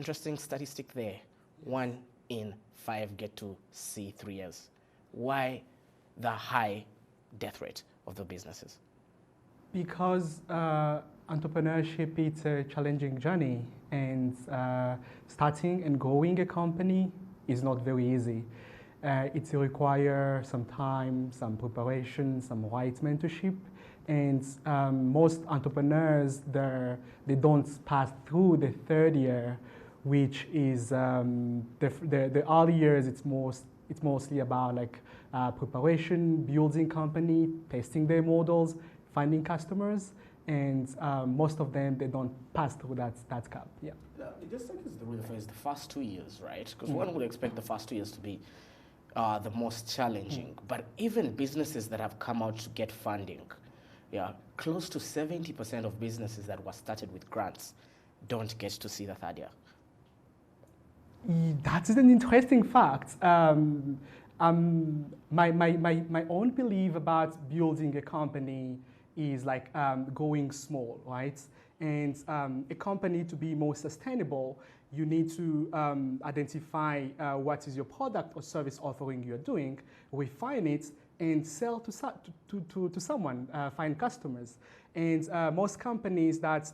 interesting statistic there. 1 in 5 get to see 3 years. Why the high death rate of the businesses? Because entrepreneurship is a challenging journey, and starting and growing a company is not very easy. It requires some time, some preparation, some right mentorship, and most entrepreneurs, they don't pass through the third year, which is the early years. It's mostly about like preparation, building company, testing their models, finding customers, and most of them, they don't pass through that gap. Yeah. It just like it's the first 2 years, right? Because one would expect the first 2 years to be the most challenging. But even businesses that have come out to get funding, close to 70% of businesses that were started with grants don't get to see the third year. That is an interesting fact. My own belief about building a company is like going small, right? And a company, to be more sustainable, you need to identify what is your product or service offering you're doing, refine it, and sell to someone, find customers. And most companies that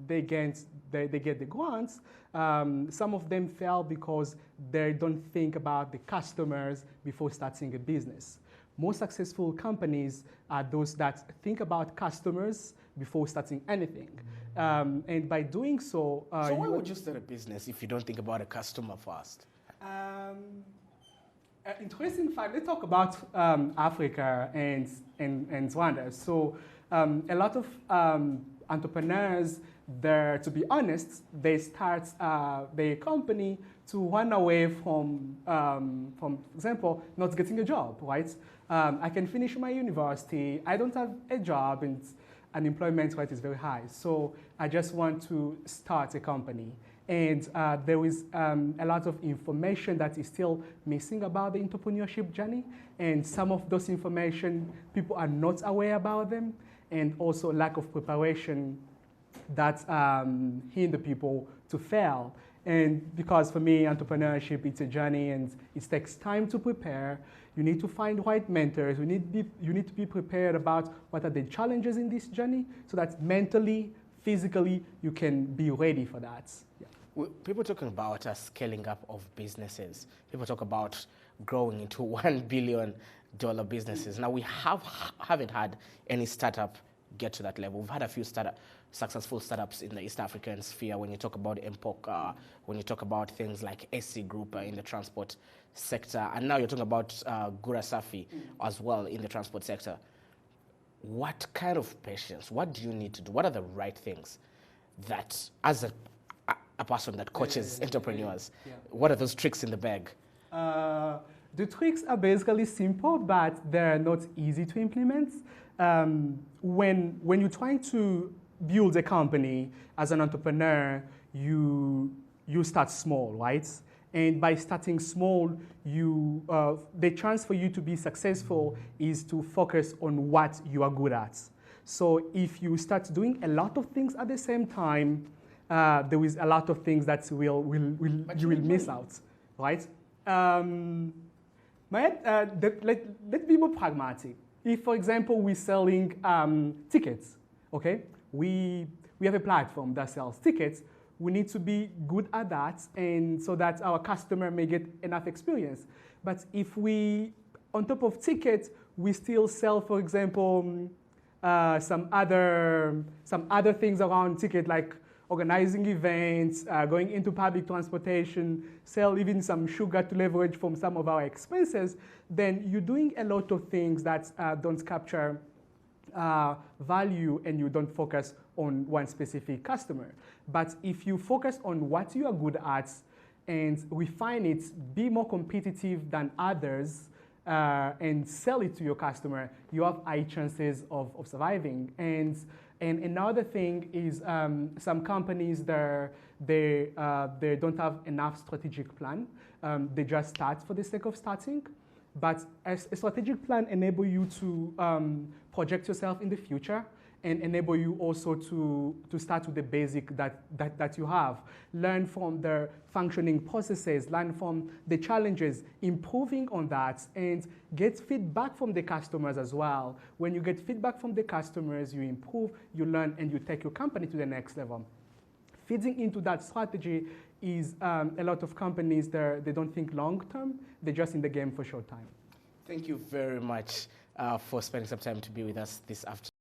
they get the grants, some of them fail because they don't think about the customers before starting a business. Most successful companies are those that think about customers before starting anything. And by doing so... so why would you start a business if you don't think about a customer first? Interesting fact, let's talk about Africa and Rwanda. So a lot of entrepreneurs, to be honest, they start their company to run away from example, not getting a job, right? I can finish my university, I don't have a job, and unemployment rate is very high. So I just want to start a company. And there is a lot of information that is still missing about the entrepreneurship journey. And some of those information, people are not aware about them. And also lack of preparation that hinder people to fail. And because for me, entrepreneurship, it's a journey and it takes time to prepare. You need to find right mentors. You need to be prepared about what are the challenges in this journey so that mentally, physically, you can be ready for that. Yeah. Well, people talking about scaling up of businesses. People talk about growing into $1 billion businesses. Now, we haven't had any startup get to that level. We've had a few successful startups in the East African sphere. When you talk about MPOC, when you talk about things like SC Group in the transport sector, and now you're talking about Gurasafi as well in the transport sector. What kind of patience? What do you need to do? What are the right things that, as a person that coaches entrepreneurs, what are those tricks in the bag? The tricks are basically simple, but they're not easy to implement. When you're trying to build a company as an entrepreneur, you start small, right? And by starting small, the chance for you to be successful is to focus on what you are good at. So if you start doing a lot of things at the same time, there is a lot of things that you will miss out, right? Let's be more pragmatic. If, for example, we're selling tickets, okay? We have a platform that sells tickets. We need to be good at that, and so that our customer may get enough experience. But if we, on top of tickets, we still sell, for example, some other things around ticket, like organizing events, going into public transportation, sell even some sugar to leverage from some of our expenses, then you're doing a lot of things that don't capture value, and you don't focus on one specific customer. But if you focus on what you are good at and refine it, be more competitive than others, and sell it to your customer, you have high chances of surviving. And another thing is some companies, they don't have enough strategic plan. They just start for the sake of starting. But a strategic plan enables you to project yourself in the future and enable you also to start with the basic that you have. Learn from the functioning processes, learn from the challenges, improving on that, and get feedback from the customers as well. When you get feedback from the customers, you improve, you learn, and you take your company to the next level. Feeding into that strategy is a lot of companies, they don't think long term, they're just in the game for short time. Thank you very much for spending some time to be with us this afternoon.